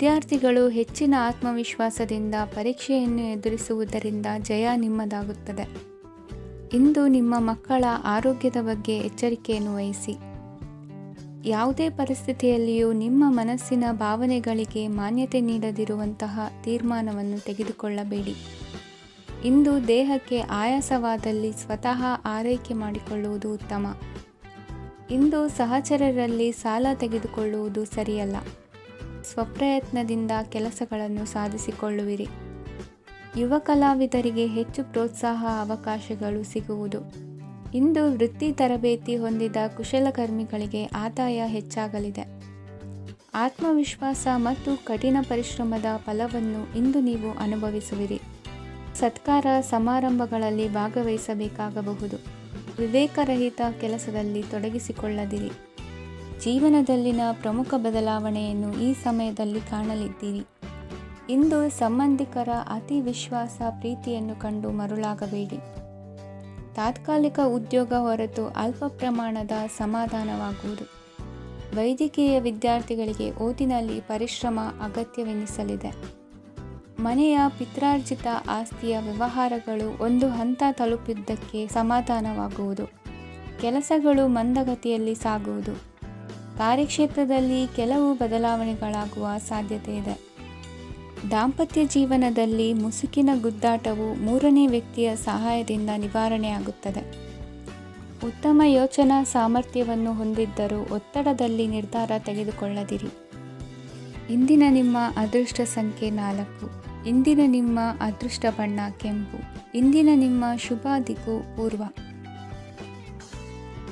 ವಿದ್ಯಾರ್ಥಿಗಳು ಹೆಚ್ಚಿನ ಆತ್ಮವಿಶ್ವಾಸದಿಂದ ಪರೀಕ್ಷೆಯನ್ನು ಎದುರಿಸುವುದರಿಂದ ಜಯ ನಿಮ್ಮದಾಗುತ್ತದೆ. ಇಂದು ನಿಮ್ಮ ಮಕ್ಕಳ ಆರೋಗ್ಯದ ಬಗ್ಗೆ ಎಚ್ಚರಿಕೆಯನ್ನು ವಹಿಸಿ. ಯಾವುದೇ ಪರಿಸ್ಥಿತಿಯಲ್ಲಿಯೂ ನಿಮ್ಮ ಮನಸ್ಸಿನ ಭಾವನೆಗಳಿಗೆ ಮಾನ್ಯತೆ ನೀಡದಿರುವಂತಹ ತೀರ್ಮಾನವನ್ನು ತೆಗೆದುಕೊಳ್ಳಬೇಡಿ. ಇಂದು ದೇಹಕ್ಕೆ ಆಯಾಸವಾದಲ್ಲಿ ಸ್ವತಃ ಆರೈಕೆ ಮಾಡಿಕೊಳ್ಳುವುದು ಉತ್ತಮ. ಇಂದು ಸಹಚರರಲ್ಲಿ ಸಾಲ ತೆಗೆದುಕೊಳ್ಳುವುದು ಸರಿಯಲ್ಲ. ಸ್ವಪ್ರಯತ್ನದಿಂದ ಕೆಲಸಗಳನ್ನು ಸಾಧಿಸಿಕೊಳ್ಳುವಿರಿ. ಯುವ ಕಲಾವಿದರಿಗೆ ಹೆಚ್ಚು ಪ್ರೋತ್ಸಾಹ ಅವಕಾಶಗಳು ಸಿಗುವುದು. ಇಂದು ವೃತ್ತಿ ತರಬೇತಿ ಹೊಂದಿದ ಕುಶಲಕರ್ಮಿಗಳಿಗೆ ಆದಾಯ ಹೆಚ್ಚಾಗಲಿದೆ. ಆತ್ಮವಿಶ್ವಾಸ ಮತ್ತು ಕಠಿಣ ಪರಿಶ್ರಮದ ಫಲವನ್ನು ಇಂದು ನೀವು ಅನುಭವಿಸುವಿರಿ. ಸತ್ಕಾರ ಸಮಾರಂಭಗಳಲ್ಲಿ ಭಾಗವಹಿಸಬೇಕಾಗಬಹುದು. ವಿವೇಕರಹಿತ ಕೆಲಸದಲ್ಲಿ ತೊಡಗಿಸಿಕೊಳ್ಳದಿರಿ. ಜೀವನದಲ್ಲಿನ ಪ್ರಮುಖ ಬದಲಾವಣೆಯನ್ನು ಈ ಸಮಯದಲ್ಲಿ ಕಾಣಲಿದ್ದೀರಿ. ಇಂದು ಸಂಬಂಧಿಕರ ಅತಿ ವಿಶ್ವಾಸ ಪ್ರೀತಿಯನ್ನು ಕಂಡು ಮರುಳಾಗಬೇಡಿ. ತಾತ್ಕಾಲಿಕ ಉದ್ಯೋಗ ಹೊರತು ಅಲ್ಪ ಪ್ರಮಾಣದ ಸಮಾಧಾನವಾಗುವುದು. ವೈದ್ಯಕೀಯ ವಿದ್ಯಾರ್ಥಿಗಳಿಗೆ ಓದಿನಲ್ಲಿ ಪರಿಶ್ರಮ ಅಗತ್ಯವೆನಿಸಲಿದೆ. ಮನೆಯ ಪಿತ್ರಾರ್ಜಿತ ಆಸ್ತಿಯ ವ್ಯವಹಾರಗಳು ಒಂದು ಹಂತ ತಲುಪಿದ್ದಕ್ಕೆ ಸಮಾಧಾನವಾಗುವುದು. ಕೆಲಸಗಳು ಮಂದಗತಿಯಲ್ಲಿ ಸಾಗುವುದು. ಕಾರ್ಯಕ್ಷೇತ್ರದಲ್ಲಿ ಕೆಲವು ಬದಲಾವಣೆಗಳಾಗುವ ಸಾಧ್ಯತೆ ಇದೆ. ದಾಂಪತ್ಯ ಜೀವನದಲ್ಲಿ ಮುಸುಕಿನ ಗುದ್ದಾಟವು ಮೂರನೇ ವ್ಯಕ್ತಿಯ ಸಹಾಯದಿಂದ ನಿವಾರಣೆಯಾಗುತ್ತದೆ. ಉತ್ತಮ ಯೋಚನಾ ಸಾಮರ್ಥ್ಯವನ್ನು ಹೊಂದಿದ್ದರೂ ಒತ್ತಡದಲ್ಲಿ ನಿರ್ಧಾರ ತೆಗೆದುಕೊಳ್ಳದಿರಿ. ಇಂದಿನ ನಿಮ್ಮ ಅದೃಷ್ಟ ಸಂಖ್ಯೆ 4. ಇಂದಿನ ನಿಮ್ಮ ಅದೃಷ್ಟ ಬಣ್ಣ ಕೆಂಪು. ಇಂದಿನ ನಿಮ್ಮ ಶುಭ ದಿಕ್ಕು ಪೂರ್ವ.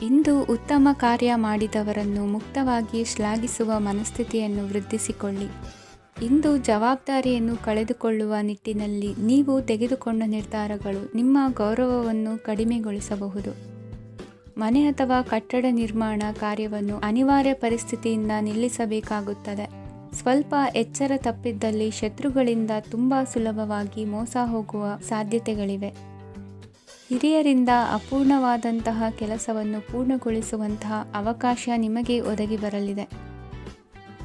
ಇಂದು ಉತ್ತಮ ಕಾರ್ಯ ಮಾಡಿದವರನ್ನು ಮುಕ್ತವಾಗಿ ಶ್ಲಾಘಿಸುವ ಮನಸ್ಥಿತಿಯನ್ನು ವೃದ್ಧಿಸಿಕೊಳ್ಳಿ. ಇಂದು ಜವಾಬ್ದಾರಿಯನ್ನು ಕಳೆದುಕೊಳ್ಳುವ ನಿಟ್ಟಿನಲ್ಲಿ ನೀವು ತೆಗೆದುಕೊಂಡ ನಿರ್ಧಾರಗಳು ನಿಮ್ಮ ಗೌರವವನ್ನು ಕಡಿಮೆಗೊಳಿಸಬಹುದು. ಮನೆ ಅಥವಾ ಕಟ್ಟಡ ನಿರ್ಮಾಣ ಕಾರ್ಯವನ್ನು ಅನಿವಾರ್ಯ ಪರಿಸ್ಥಿತಿಯಿಂದ ನಿಲ್ಲಿಸಬೇಕಾಗುತ್ತದೆ. ಸ್ವಲ್ಪ ಎಚ್ಚರ ತಪ್ಪಿದ್ದಲ್ಲಿ ಶತ್ರುಗಳಿಂದ ತುಂಬ ಸುಲಭವಾಗಿ ಮೋಸ ಹೋಗುವ ಸಾಧ್ಯತೆಗಳಿವೆ. ಹಿರಿಯರಿಂದ ಅಪೂರ್ಣವಾದಂತಹ ಕೆಲಸವನ್ನು ಪೂರ್ಣಗೊಳಿಸುವಂತಹ ಅವಕಾಶ ನಿಮಗೆ ಒದಗಿ ಬರಲಿದೆ.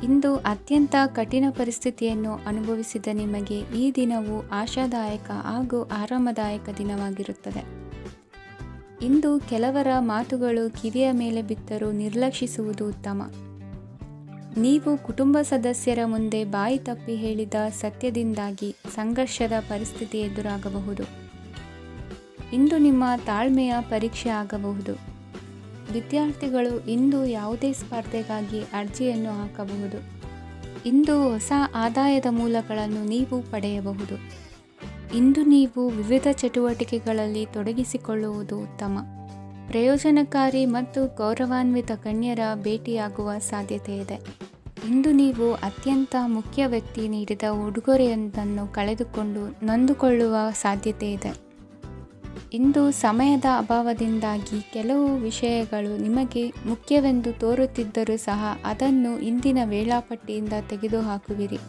ಇಂದು ಅತ್ಯಂತ ಕಠಿಣ ಪರಿಸ್ಥಿತಿಯನ್ನು ಅನುಭವಿಸಿದ ನಿಮಗೆ ಈ ದಿನವು ಆಶಾದಾಯಕ ಹಾಗೂ ಆರಾಮದಾಯಕ ದಿನವಾಗಿರುತ್ತದೆ. ಇಂದು ಕೆಲವರ ಮಾತುಗಳು ಕಿವಿಯ ಮೇಲೆ ಬಿದ್ದರೂ ನಿರ್ಲಕ್ಷಿಸುವುದು ಉತ್ತಮ. ನೀವು ಕುಟುಂಬ ಸದಸ್ಯರ ಮುಂದೆ ಬಾಯಿ ತಪ್ಪಿ ಹೇಳಿದ ಸತ್ಯದಿಂದಾಗಿ ಸಂಘರ್ಷದ ಪರಿಸ್ಥಿತಿ ಎದುರಾಗಬಹುದು. ಇಂದು ನಿಮ್ಮ ತಾಳ್ಮೆಯ ಪರೀಕ್ಷೆ ಆಗಬಹುದು. ವಿದ್ಯಾರ್ಥಿಗಳು ಇಂದು ಯಾವುದೇ ಸ್ಪರ್ಧೆಗಾಗಿ ಅರ್ಜಿಯನ್ನು ಹಾಕಬಹುದು. ಇಂದು ಹೊಸ ಆದಾಯದ ಮೂಲಗಳನ್ನು ನೀವು ಪಡೆಯಬಹುದು. ಇಂದು ನೀವು ವಿವಿಧ ಚಟುವಟಿಕೆಗಳಲ್ಲಿ ತೊಡಗಿಸಿಕೊಳ್ಳುವುದು ಉತ್ತಮ. ಪ್ರಯೋಜನಕಾರಿ ಮತ್ತು ಗೌರವಾನ್ವಿತ ಗಣ್ಯರ ಭೇಟಿಯಾಗುವ ಸಾಧ್ಯತೆ ಇದೆ. ಇಂದು ನೀವು ಅತ್ಯಂತ ಮುಖ್ಯ ವ್ಯಕ್ತಿ ನೀಡಿದ ಉಡುಗೊರೆಯೊಂದನ್ನು ಕಳೆದುಕೊಂಡು ನೊಂದುಕೊಳ್ಳುವ ಸಾಧ್ಯತೆ ಇದೆ. ಇಂದು ಸಮಯದ ಅಭಾವದಿಂದಾಗಿ ಕೆಲವು ವಿಷಯಗಳು ನಿಮಗೆ ಮುಖ್ಯವೆಂದು ತೋರುತ್ತಿದ್ದರೂ ಸಹ ಅದನ್ನು ಇಂದಿನ ವೇಳಾಪಟ್ಟಿಯಿಂದ ತೆಗೆದುಹಾಕುವಿರಿ.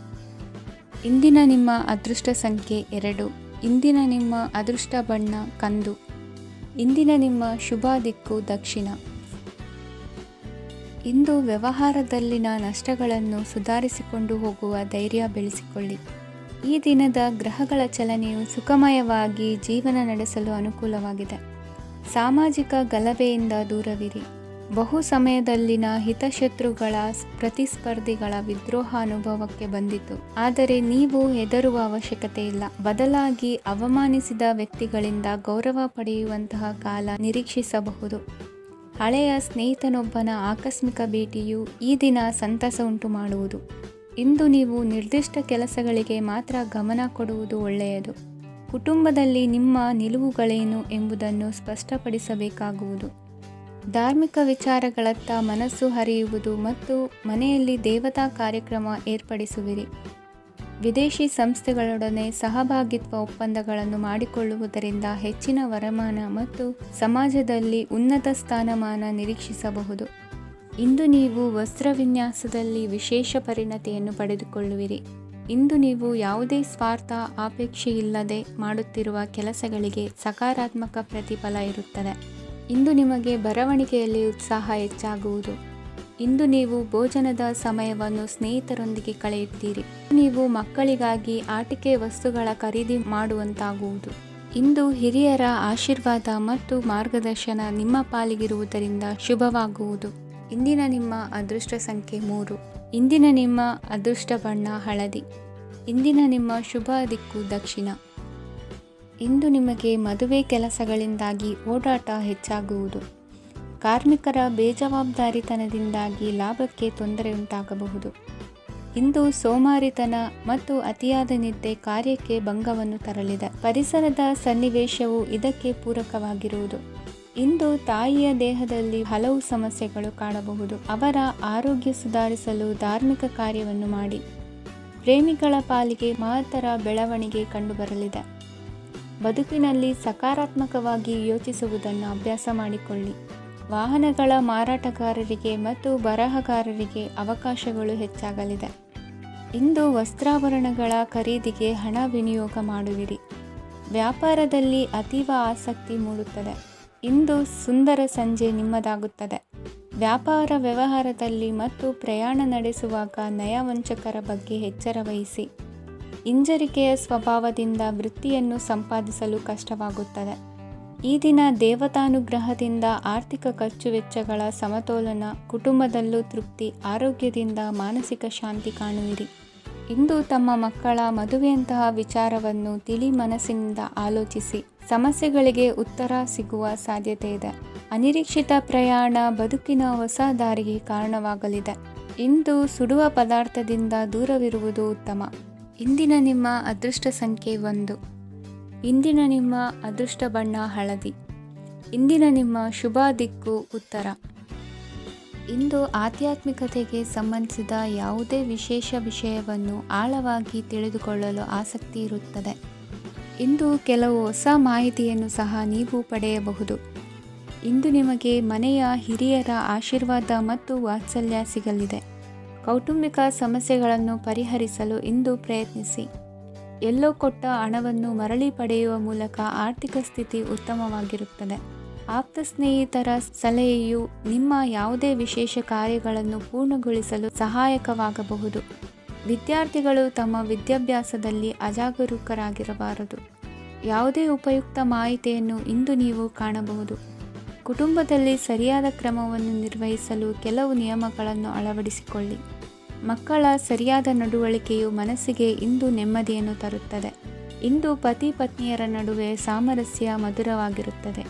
ಇಂದಿನ ನಿಮ್ಮ ಅದೃಷ್ಟ ಸಂಖ್ಯೆ 2. ಇಂದಿನ ನಿಮ್ಮ ಅದೃಷ್ಟ ಬಣ್ಣ ಕಂದು. ಇಂದಿನ ನಿಮ್ಮ ಶುಭ ದಿಕ್ಕು ದಕ್ಷಿಣ. ಇಂದು ವ್ಯವಹಾರದಲ್ಲಿನ ನಷ್ಟಗಳನ್ನು ಸುಧಾರಿಸಿಕೊಂಡು ಹೋಗುವ ಧೈರ್ಯ ಬೆಳೆಸಿಕೊಳ್ಳಿ. ಈ ದಿನದ ಗ್ರಹಗಳ ಚಲನೆಯು ಸುಖಮಯವಾಗಿ ಜೀವನ ನಡೆಸಲು ಅನುಕೂಲವಾಗಿದೆ. ಸಾಮಾಜಿಕ ಗಲಭೆಯಿಂದ ದೂರವಿರಿ. ಬಹು ಸಮಯದಲ್ಲಿನ ಹಿತಶತ್ರುಗಳ ಪ್ರತಿಸ್ಪರ್ಧಿಗಳ ವಿದ್ರೋಹ ಅನುಭವಕ್ಕೆ ಬಂದಿತು. ಆದರೆ ನೀವು ಹೆದರುವ ಅವಶ್ಯಕತೆ ಇಲ್ಲ. ಬದಲಾಗಿ ಅವಮಾನಿಸಿದ ವ್ಯಕ್ತಿಗಳಿಂದ ಗೌರವ ಪಡೆಯುವಂತಹ ಕಾಲ ನಿರೀಕ್ಷಿಸಬಹುದು. ಹಳೆಯ ಸ್ನೇಹಿತನೊಬ್ಬನ ಆಕಸ್ಮಿಕ ಭೇಟಿಯು ಈ ದಿನ ಸಂತಸ ಉಂಟು ಮಾಡುವುದು. ಇಂದು ನೀವು ನಿರ್ದಿಷ್ಟ ಕೆಲಸಗಳಿಗೆ ಮಾತ್ರ ಗಮನ ಕೊಡುವುದು ಒಳ್ಳೆಯದು. ಕುಟುಂಬದಲ್ಲಿ ನಿಮ್ಮ ನಿಲುವುಗಳೇನು ಎಂಬುದನ್ನು ಸ್ಪಷ್ಟಪಡಿಸಬೇಕಾಗುವುದು. ಧಾರ್ಮಿಕ ವಿಚಾರಗಳತ್ತ ಮನಸ್ಸು ಹರಿಯುವುದು ಮತ್ತು ಮನೆಯಲ್ಲಿ ದೇವತಾ ಕಾರ್ಯಕ್ರಮ ಏರ್ಪಡಿಸುವಿರಿ. ವಿದೇಶಿ ಸಂಸ್ಥೆಗಳೊಡನೆ ಸಹಭಾಗಿತ್ವ ಒಪ್ಪಂದಗಳನ್ನು ಮಾಡಿಕೊಳ್ಳುವುದರಿಂದ ಹೆಚ್ಚಿನ ವರಮಾನ ಮತ್ತು ಸಮಾಜದಲ್ಲಿ ಉನ್ನತ ಸ್ಥಾನಮಾನ ನಿರೀಕ್ಷಿಸಬಹುದು. ಇಂದು ನೀವು ವಸ್ತ್ರವಿನ್ಯಾಸದಲ್ಲಿ ವಿಶೇಷ ಪರಿಣತಿಯನ್ನು ಪಡೆದುಕೊಳ್ಳುವಿರಿ. ಇಂದು ನೀವು ಯಾವುದೇ ಸ್ವಾರ್ಥ ಅಪೇಕ್ಷೆಯಿಲ್ಲದೆ ಮಾಡುತ್ತಿರುವ ಕೆಲಸಗಳಿಗೆ ಸಕಾರಾತ್ಮಕ ಪ್ರತಿಫಲ ಇರುತ್ತದೆ. ಇಂದು ನಿಮಗೆ ಬರವಣಿಗೆಯಲ್ಲಿ ಉತ್ಸಾಹ ಹೆಚ್ಚಾಗುವುದು. ಇಂದು ನೀವು ಭೋಜನದ ಸಮಯವನ್ನು ಸ್ನೇಹಿತರೊಂದಿಗೆ ಕಳೆಯುತ್ತೀರಿ. ನೀವು ಮಕ್ಕಳಿಗಾಗಿ ಆಟಿಕೆ ವಸ್ತುಗಳ ಖರೀದಿ ಮಾಡುವಂತಾಗುವುದು. ಇಂದು ಹಿರಿಯರ ಆಶೀರ್ವಾದ ಮತ್ತು ಮಾರ್ಗದರ್ಶನ ನಿಮ್ಮ ಪಾಲಿಗಿರುವುದರಿಂದ ಶುಭವಾಗುವುದು. ಇಂದಿನ ನಿಮ್ಮ ಅದೃಷ್ಟ ಸಂಖ್ಯೆ 3. ಇಂದಿನ ನಿಮ್ಮ ಅದೃಷ್ಟ ಬಣ್ಣ ಹಳದಿ. ಇಂದಿನ ನಿಮ್ಮ ಶುಭ ದಿಕ್ಕು ದಕ್ಷಿಣ. ಇಂದು ನಿಮಗೆ ಮದುವೆ ಕೆಲಸಗಳಿಂದಾಗಿ ಓಡಾಟ ಹೆಚ್ಚಾಗುವುದು. ಕಾರ್ಮಿಕರ ಬೇಜವಾಬ್ದಾರಿತನದಿಂದಾಗಿ ಲಾಭಕ್ಕೆ ತೊಂದರೆಯುಂಟಾಗಬಹುದು. ಇಂದು ಸೋಮಾರಿತನ ಮತ್ತು ಅತಿಯಾದ ನಿದ್ದೆ ಕಾರ್ಯಕ್ಕೆ ಭಂಗವನ್ನು ತರಲಿದೆ. ಪರಿಸರದ ಸನ್ನಿವೇಶವು ಇದಕ್ಕೆ ಪೂರಕವಾಗಿರುವುದು. ಇಂದು ತಾಯಿಯ ದೇಹದಲ್ಲಿ ಹಲವು ಸಮಸ್ಯೆಗಳು ಕಾಣಬಹುದು. ಅವರ ಆರೋಗ್ಯ ಸುಧಾರಿಸಲು ಧಾರ್ಮಿಕ ಕಾರ್ಯವನ್ನು ಮಾಡಿ. ಪ್ರೇಮಿಗಳ ಪಾಲಿಗೆ ಮಹತ್ತರ ಬೆಳವಣಿಗೆ ಕಂಡುಬರಲಿದೆ. ಬದುಕಿನಲ್ಲಿ ಸಕಾರಾತ್ಮಕವಾಗಿ ಯೋಚಿಸುವುದನ್ನು ಅಭ್ಯಾಸ ಮಾಡಿಕೊಳ್ಳಿ. ವಾಹನಗಳ ಮಾರಾಟಗಾರರಿಗೆ ಮತ್ತು ಬರಹಗಾರರಿಗೆ ಅವಕಾಶಗಳು ಹೆಚ್ಚಾಗಲಿದೆ. ಇಂದು ವಸ್ತ್ರಾಭರಣಗಳ ಖರೀದಿಗೆ ಹಣ ವಿನಿಯೋಗ ಮಾಡುವಿರಿ. ವ್ಯಾಪಾರದಲ್ಲಿ ಅತೀವ ಆಸಕ್ತಿ ಮೂಡುತ್ತದೆ. ಇಂದು ಸುಂದರ ಸಂಜೆ ನಿಮ್ಮದಾಗುತ್ತದೆ. ವ್ಯಾಪಾರ ವ್ಯವಹಾರದಲ್ಲಿ ಮತ್ತು ಪ್ರಯಾಣ ನಡೆಸುವಾಗ ನಯವಂಚಕರ ಬಗ್ಗೆ ಎಚ್ಚರ ವಹಿಸಿ. ಹಿಂಜರಿಕೆಯ ಸ್ವಭಾವದಿಂದ ವೃತ್ತಿಯನ್ನು ಸಂಪಾದಿಸಲು ಕಷ್ಟವಾಗುತ್ತದೆ. ಈ ದಿನ ದೇವತಾನುಗ್ರಹದಿಂದ ಆರ್ಥಿಕ ಖರ್ಚು ವೆಚ್ಚಗಳ ಸಮತೋಲನ, ಕುಟುಂಬದಲ್ಲೂ ತೃಪ್ತಿ, ಆರೋಗ್ಯದಿಂದ ಮಾನಸಿಕ ಶಾಂತಿ ಕಾಣುವಿರಿ. ಇಂದು ತಮ್ಮ ಮಕ್ಕಳ ಮದುವೆಯಂತಹ ವಿಚಾರವನ್ನು ತಿಳಿ ಮನಸ್ಸಿನಿಂದ ಆಲೋಚಿಸಿ. ಸಮಸ್ಯೆಗಳಿಗೆ ಉತ್ತರ ಸಿಗುವ ಸಾಧ್ಯತೆ ಇದೆ. ಅನಿರೀಕ್ಷಿತ ಪ್ರಯಾಣ ಬದುಕಿನ ಹೊಸ ದಾರಿಗೆ ಕಾರಣವಾಗಲಿದೆ. ಇಂದು ಸುಡುವ ಪದಾರ್ಥದಿಂದ ದೂರವಿರುವುದು ಉತ್ತಮ. ಇಂದಿನ ನಿಮ್ಮ ಅದೃಷ್ಟ ಸಂಖ್ಯೆ 1. ಇಂದಿನ ನಿಮ್ಮ ಅದೃಷ್ಟ ಬಣ್ಣ ಹಳದಿ. ಇಂದಿನ ನಿಮ್ಮ ಶುಭ ದಿಕ್ಕು ಉತ್ತರ. ಇಂದು ಆಧ್ಯಾತ್ಮಿಕತೆಗೆ ಸಂಬಂಧಿಸಿದ ಯಾವುದೇ ವಿಶೇಷ ವಿಷಯವನ್ನು ಆಳವಾಗಿ ತಿಳಿದುಕೊಳ್ಳಲು ಆಸಕ್ತಿ ಇರುತ್ತದೆ. ಇಂದು ಕೆಲವು ಹೊಸ ಮಾಹಿತಿಯನ್ನು ಸಹ ನೀವು ಪಡೆಯಬಹುದು. ಇಂದು ನಿಮಗೆ ಮನೆಯ ಹಿರಿಯರ ಆಶೀರ್ವಾದ ಮತ್ತು ವಾತ್ಸಲ್ಯ ಸಿಗಲಿದೆ. ಕೌಟುಂಬಿಕ ಸಮಸ್ಯೆಗಳನ್ನು ಪರಿಹರಿಸಲು ಇಂದು ಪ್ರಯತ್ನಿಸಿ. ಎಲ್ಲೋ ಕೊಟ್ಟ ಹಣವನ್ನು ಮರಳಿ ಪಡೆಯುವ ಮೂಲಕ ಆರ್ಥಿಕ ಸ್ಥಿತಿ ಉತ್ತಮವಾಗಿರುತ್ತದೆ. ಆಪ್ತ ಸ್ನೇಹಿತರ ಸಲಹೆಯು ನಿಮ್ಮ ಯಾವುದೇ ವಿಶೇಷ ಕಾರ್ಯಗಳನ್ನು ಪೂರ್ಣಗೊಳಿಸಲು ಸಹಾಯಕವಾಗಬಹುದು. ವಿದ್ಯಾರ್ಥಿಗಳು ತಮ್ಮ ವಿದ್ಯಾಭ್ಯಾಸದಲ್ಲಿ ಅಜಾಗರೂಕರಾಗಿರಬಾರದು. ಯಾವುದೇ ಉಪಯುಕ್ತ ಮಾಹಿತಿಯನ್ನು ಇಂದು ನೀವು ಕಾಣಬಹುದು. ಕುಟುಂಬದಲ್ಲಿ ಸರಿಯಾದ ಕ್ರಮವನ್ನು ನಿರ್ವಹಿಸಲು ಕೆಲವು ನಿಯಮಗಳನ್ನು ಅಳವಡಿಸಿಕೊಳ್ಳಿ. ಮಕ್ಕಳ ಸರಿಯಾದ ನಡವಳಿಕೆಯು ಮನಸ್ಸಿಗೆ ಇಂದು ನೆಮ್ಮದಿಯನ್ನು ತರುತ್ತದೆ. ಇಂದು ಪತಿ ಪತ್ನಿಯರ ನಡುವೆ ಸಾಮರಸ್ಯ ಮಧುರವಾಗಿರುತ್ತದೆ.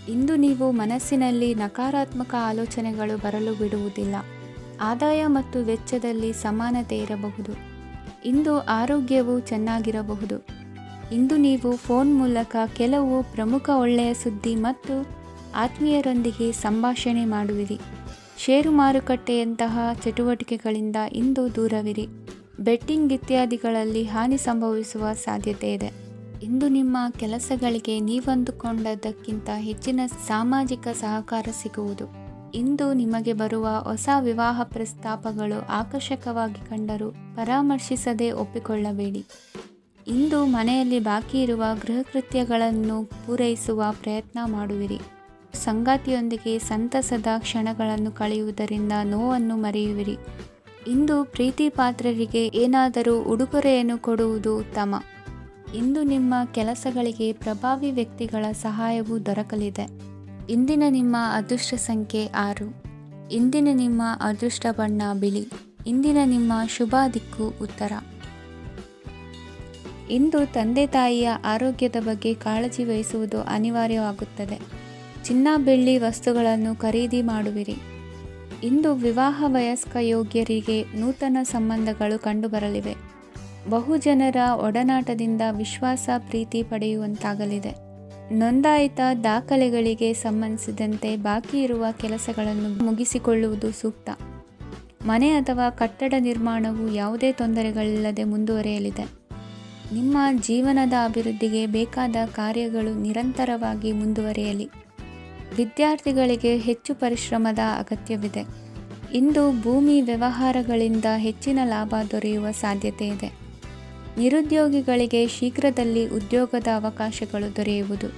ಇಂದು ನೀವು ಮನಸ್ಸಿನಲ್ಲಿ ನಕಾರಾತ್ಮಕ ಆಲೋಚನೆಗಳು ಬರಲು ಬಿಡುವುದಿಲ್ಲ. ಆದಾಯ ಮತ್ತು ವೆಚ್ಚದಲ್ಲಿ ಸಮಾನತೆ ಇರಬಹುದು. ಇಂದು ಆರೋಗ್ಯವು ಚೆನ್ನಾಗಿರಬಹುದು. ಇಂದು ನೀವು ಫೋನ್ ಮೂಲಕ ಕೆಲವು ಪ್ರಮುಖ ಒಳ್ಳೆಯ ಸುದ್ದಿ ಮತ್ತು ಆತ್ಮೀಯರೊಂದಿಗೆ ಸಂಭಾಷಣೆ ಮಾಡುವಿರಿ. ಷೇರು ಮಾರುಕಟ್ಟೆಯಂತಹ ಚಟುವಟಿಕೆಗಳಿಂದ ಇಂದು ದೂರವಿರಿ. ಬೆಟ್ಟಿಂಗ್ ಇತ್ಯಾದಿಗಳಲ್ಲಿ ಹಾನಿ ಸಂಭವಿಸುವ ಸಾಧ್ಯತೆ ಇದೆ. ಇಂದು ನಿಮ್ಮ ಕೆಲಸಗಳಿಗೆ ನೀವಂದುಕೊಂಡದ್ದಕ್ಕಿಂತ ಹೆಚ್ಚಿನ ಸಾಮಾಜಿಕ ಸಹಕಾರ ಸಿಗುವುದು. ಇಂದು ನಿಮಗೆ ಬರುವ ಹೊಸ ವಿವಾಹ ಪ್ರಸ್ತಾಪಗಳು ಆಕರ್ಷಕವಾಗಿ ಕಂಡರೂ ಪರಾಮರ್ಶಿಸದೆ ಒಪ್ಪಿಕೊಳ್ಳಬೇಡಿ. ಇಂದು ಮನೆಯಲ್ಲಿ ಬಾಕಿ ಇರುವ ಗೃಹಕೃತ್ಯಗಳನ್ನು ಪೂರೈಸುವ ಪ್ರಯತ್ನ ಮಾಡುವಿರಿ. ಸಂಗಾತಿಯೊಂದಿಗೆ ಸಂತಸದ ಕ್ಷಣಗಳನ್ನು ಕಳೆಯುವುದರಿಂದ ನೋವನ್ನು ಮರೆಯುವಿರಿ. ಇಂದು ಪ್ರೀತಿ ಪಾತ್ರರಿಗೆ ಏನಾದರೂ ಉಡುಗೊರೆಯನ್ನು ಕೊಡುವುದು ಉತ್ತಮ. ಇಂದು ನಿಮ್ಮ ಕೆಲಸಗಳಿಗೆ ಪ್ರಭಾವಿ ವ್ಯಕ್ತಿಗಳ ಸಹಾಯವು ದೊರಕಲಿದೆ. ಇಂದಿನ ನಿಮ್ಮ ಅದೃಷ್ಟ ಸಂಖ್ಯೆ 6. ಇಂದಿನ ನಿಮ್ಮ ಅದೃಷ್ಟ ಬಣ್ಣ ಬಿಳಿ. ಇಂದಿನ ನಿಮ್ಮ ಶುಭ ದಿಕ್ಕು ಉತ್ತರ. ಇಂದು ತಂದೆ ತಾಯಿಯ ಆರೋಗ್ಯದ ಬಗ್ಗೆ ಕಾಳಜಿ ವಹಿಸುವುದು ಅನಿವಾರ್ಯವಾಗುತ್ತದೆ. ಚಿನ್ನ ಬೆಳ್ಳಿ ವಸ್ತುಗಳನ್ನು ಖರೀದಿ ಮಾಡುವಿರಿ. ಇಂದು ವಿವಾಹ ವಯಸ್ಕ ಯೋಗ್ಯರಿಗೆ ನೂತನ ಸಂಬಂಧಗಳು ಕಂಡುಬರಲಿವೆ. ಬಹುಜನರ ಒಡನಾಟದಿಂದ ವಿಶ್ವಾಸ ಪ್ರೀತಿ ಪಡೆಯುವಂತಾಗಲಿದೆ. ನೋಂದಾಯಿತ ದಾಖಲೆಗಳಿಗೆ ಸಂಬಂಧಿಸಿದಂತೆ ಬಾಕಿ ಇರುವ ಕೆಲಸಗಳನ್ನು ಮುಗಿಸಿಕೊಳ್ಳುವುದು ಸೂಕ್ತ. ಮನೆ ಅಥವಾ ಕಟ್ಟಡ ನಿರ್ಮಾಣವು ಯಾವುದೇ ತೊಂದರೆಗಳಿಲ್ಲದೆ ಮುಂದುವರಿಯಲಿದೆ. ನಿಮ್ಮ ಜೀವನದ ಅಭಿವೃದ್ಧಿಗೆ ಬೇಕಾದ ಕಾರ್ಯಗಳು ನಿರಂತರವಾಗಿ ಮುಂದುವರಿಯಲಿ. ವಿದ್ಯಾರ್ಥಿಗಳಿಗೆ ಹೆಚ್ಚು ಪರಿಶ್ರಮದ ಅಗತ್ಯವಿದೆ. ಇಂದು ಭೂಮಿ ವ್ಯವಹಾರಗಳಿಂದ ಹೆಚ್ಚಿನ ಲಾಭ ದೊರೆಯುವ ಸಾಧ್ಯತೆ ಇದೆ. ನಿರುದ್ಯೋಗಿಗಳಿಗೆ ಶೀಘ್ರದಲ್ಲಿ ಉದ್ಯೋಗದ ಅವಕಾಶಗಳು ದೊರೆಯುವುದು.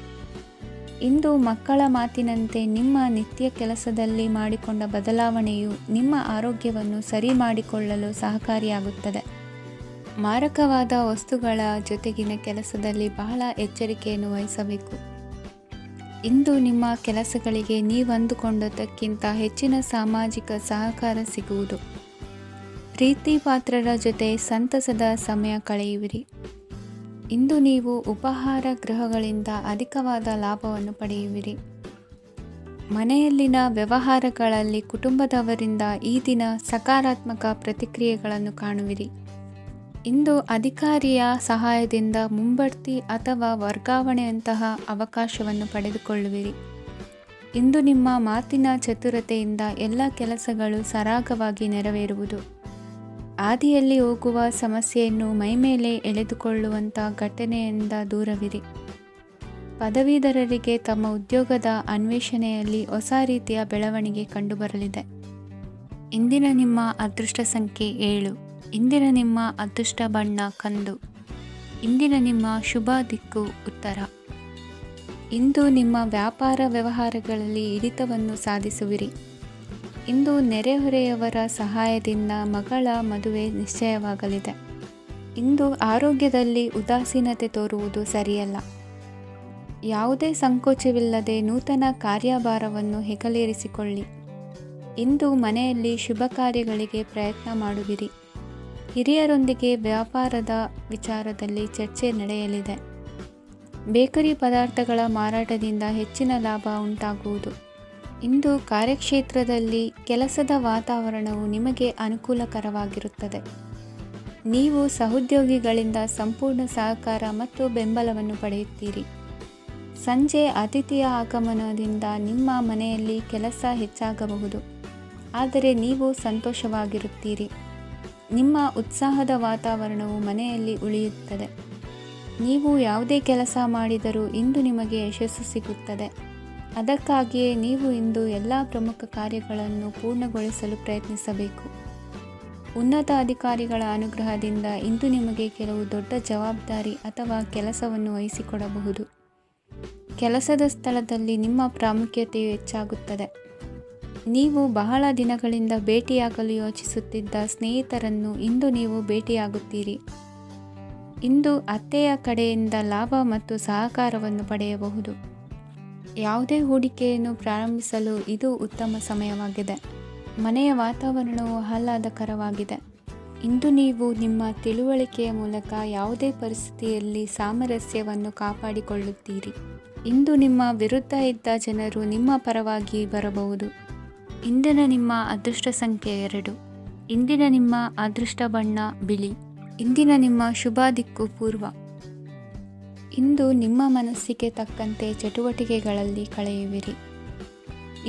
ಇಂದು ಮಕ್ಕಳ ಮಾತಿನಂತೆ ನಿಮ್ಮ ನಿತ್ಯ ಕೆಲಸದಲ್ಲಿ ಮಾಡಿಕೊಂಡ ಬದಲಾವಣೆಯು ನಿಮ್ಮ ಆರೋಗ್ಯವನ್ನು ಸರಿ ಮಾಡಿಕೊಳ್ಳಲು ಸಹಕಾರಿಯಾಗುತ್ತದೆ. ಮಾರಕವಾದ ವಸ್ತುಗಳ ಜೊತೆಗಿನ ಕೆಲಸದಲ್ಲಿ ಬಹಳ ಎಚ್ಚರಿಕೆಯನ್ನು ವಹಿಸಬೇಕು. ಇಂದು ನಿಮ್ಮ ಕೆಲಸಗಳಿಗೆ ನೀವಂದುಕೊಂಡದ್ದಕ್ಕಿಂತ ಹೆಚ್ಚಿನ ಸಾಮಾಜಿಕ ಸಹಕಾರ ಸಿಗುವುದು. ಪ್ರೀತಿ ಪಾತ್ರರ ಜೊತೆ ಸಂತಸದ ಸಮಯ ಕಳೆಯುವಿರಿ. ಇಂದು ನೀವು ಉಪಹಾರ ಗೃಹಗಳಿಂದ ಅಧಿಕವಾದ ಲಾಭವನ್ನು ಪಡೆಯುವಿರಿ. ಮನೆಯಲ್ಲಿನ ವ್ಯವಹಾರಗಳಲ್ಲಿ ಕುಟುಂಬದವರಿಂದ ಈ ದಿನ ಸಕಾರಾತ್ಮಕ ಪ್ರತಿಕ್ರಿಯೆಗಳನ್ನು ಕಾಣುವಿರಿ. ಇಂದು ಅಧಿಕಾರಿಯ ಸಹಾಯದಿಂದ ಮುಂಬಡ್ತಿ ಅಥವಾ ವರ್ಗಾವಣೆಯಂತಹ ಅವಕಾಶವನ್ನು ಪಡೆದುಕೊಳ್ಳುವಿರಿ. ಇಂದು ನಿಮ್ಮ ಮಾತಿನ ಚತುರತೆಯಿಂದ ಎಲ್ಲ ಕೆಲಸಗಳು ಸರಾಗವಾಗಿ ನೆರವೇರುವುದು. ಹಾದಿಯಲ್ಲಿ ಹೋಗುವ ಸಮಸ್ಯೆಯನ್ನು ಮೈಮೇಲೆ ಎಳೆದುಕೊಳ್ಳುವಂಥ ಘಟನೆಯಿಂದ ದೂರವಿರಿ. ಪದವೀಧರರಿಗೆ ತಮ್ಮ ಉದ್ಯೋಗದ ಅನ್ವೇಷಣೆಯಲ್ಲಿ ಹೊಸ ರೀತಿಯ ಬೆಳವಣಿಗೆ ಕಂಡುಬರಲಿದೆ. ಇಂದಿನ ನಿಮ್ಮ ಅದೃಷ್ಟ ಸಂಖ್ಯೆ 7. ಇಂದಿನ ನಿಮ್ಮ ಅದೃಷ್ಟ ಬಣ್ಣ ಕಂದು. ಇಂದಿನ ನಿಮ್ಮ ಶುಭ ದಿಕ್ಕು ಉತ್ತರ. ಇಂದು ನಿಮ್ಮ ವ್ಯಾಪಾರ ವ್ಯವಹಾರಗಳಲ್ಲಿ ಹಿಡಿತವನ್ನು ಸಾಧಿಸುವಿರಿ. ಇಂದು ನೆರೆಹೊರೆಯವರ ಸಹಾಯದಿಂದ ಮಗಳ ಮದುವೆ ನಿಶ್ಚಯವಾಗಲಿದೆ. ಇಂದು ಆರೋಗ್ಯದಲ್ಲಿ ಉದಾಸೀನತೆ ತೋರುವುದು ಸರಿಯಲ್ಲ. ಯಾವುದೇ ಸಂಕೋಚವಿಲ್ಲದೆ ನೂತನ ಕಾರ್ಯಭಾರವನ್ನು ಹೆಗಲೇರಿಸಿಕೊಳ್ಳಿ. ಇಂದು ಮನೆಯಲ್ಲಿ ಶುಭ ಕಾರ್ಯಗಳಿಗೆ ಪ್ರಯತ್ನ ಮಾಡುವಿರಿ. ಹಿರಿಯರೊಂದಿಗೆ ವ್ಯಾಪಾರದ ವಿಚಾರದಲ್ಲಿ ಚರ್ಚೆ ನಡೆಯಲಿದೆ. ಬೇಕರಿ ಪದಾರ್ಥಗಳ ಮಾರಾಟದಿಂದ ಹೆಚ್ಚಿನ ಲಾಭ ಉಂಟಾಗುವುದು. ಇಂದು ಕಾರ್ಯಕ್ಷೇತ್ರದಲ್ಲಿ ಕೆಲಸದ ವಾತಾವರಣವು ನಿಮಗೆ ಅನುಕೂಲಕರವಾಗಿರುತ್ತದೆ. ನೀವು ಸಹೋದ್ಯೋಗಿಗಳಿಂದ ಸಂಪೂರ್ಣ ಸಹಕಾರ ಮತ್ತು ಬೆಂಬಲವನ್ನು ಪಡೆಯುತ್ತೀರಿ. ಸಂಜೆ ಅತಿಥಿಯ ಆಗಮನದಿಂದ ನಿಮ್ಮ ಮನೆಯಲ್ಲಿ ಕೆಲಸ ಹೆಚ್ಚಾಗಬಹುದು, ಆದರೆ ನೀವು ಸಂತೋಷವಾಗಿರುತ್ತೀರಿ. ನಿಮ್ಮ ಉತ್ಸಾಹದ ವಾತಾವರಣವು ಮನೆಯಲ್ಲಿ ಉಳಿಯುತ್ತದೆ. ನೀವು ಯಾವುದೇ ಕೆಲಸ ಮಾಡಿದರೂ ಇಂದು ನಿಮಗೆ ಯಶಸ್ಸು ಸಿಗುತ್ತದೆ. ಅದಕ್ಕಾಗಿಯೇ ನೀವು ಇಂದು ಎಲ್ಲ ಪ್ರಮುಖ ಕಾರ್ಯಗಳನ್ನು ಪೂರ್ಣಗೊಳಿಸಲು ಪ್ರಯತ್ನಿಸಬೇಕು. ಉನ್ನತ ಅಧಿಕಾರಿಗಳ ಅನುಗ್ರಹದಿಂದ ಇಂದು ನಿಮಗೆ ಕೆಲವು ದೊಡ್ಡ ಜವಾಬ್ದಾರಿ ಅಥವಾ ಕೆಲಸವನ್ನು ವಹಿಸಿಕೊಡಬಹುದು. ಕೆಲಸದ ಸ್ಥಳದಲ್ಲಿ ನಿಮ್ಮ ಪ್ರಾಮುಖ್ಯತೆಯು ಹೆಚ್ಚಾಗುತ್ತದೆ. ನೀವು ಬಹಳ ದಿನಗಳಿಂದ ಭೇಟಿಯಾಗಲು ಯೋಚಿಸುತ್ತಿದ್ದ ಸ್ನೇಹಿತರನ್ನು ಇಂದು ನೀವು ಭೇಟಿಯಾಗುತ್ತೀರಿ. ಇಂದು ಅತ್ತೆಯ ಕಡೆಯಿಂದ ಲಾಭ ಮತ್ತು ಸಹಕಾರವನ್ನು ಪಡೆಯಬಹುದು. ಯಾವುದೇ ಹೂಡಿಕೆಯನ್ನು ಪ್ರಾರಂಭಿಸಲು ಇದು ಉತ್ತಮ ಸಮಯವಾಗಿದೆ. ಮನೆಯ ವಾತಾವರಣವು ಆಹ್ಲಾದಕರವಾಗಿದೆ. ಇಂದು ನೀವು ನಿಮ್ಮ ತಿಳುವಳಿಕೆಯ ಮೂಲಕ ಯಾವುದೇ ಪರಿಸ್ಥಿತಿಯಲ್ಲಿ ಸಾಮರಸ್ಯವನ್ನು ಕಾಪಾಡಿಕೊಳ್ಳುತ್ತೀರಿ. ಇಂದು ನಿಮ್ಮ ವಿರುದ್ಧ ಇದ್ದ ಜನರು ನಿಮ್ಮ ಪರವಾಗಿ ಬರಬಹುದು. ಇಂದಿನ ನಿಮ್ಮ ಅದೃಷ್ಟ ಸಂಖ್ಯೆ 2. ಇಂದಿನ ನಿಮ್ಮ ಅದೃಷ್ಟ ಬಣ್ಣ ಬಿಳಿ. ಇಂದಿನ ನಿಮ್ಮ ಶುಭ ದಿಕ್ಕು ಪೂರ್ವ. ಇಂದು ನಿಮ್ಮ ಮನಸ್ಸಿಗೆ ತಕ್ಕಂತೆ ಚಟುವಟಿಕೆಗಳಲ್ಲಿ ಕಳೆಯುವಿರಿ.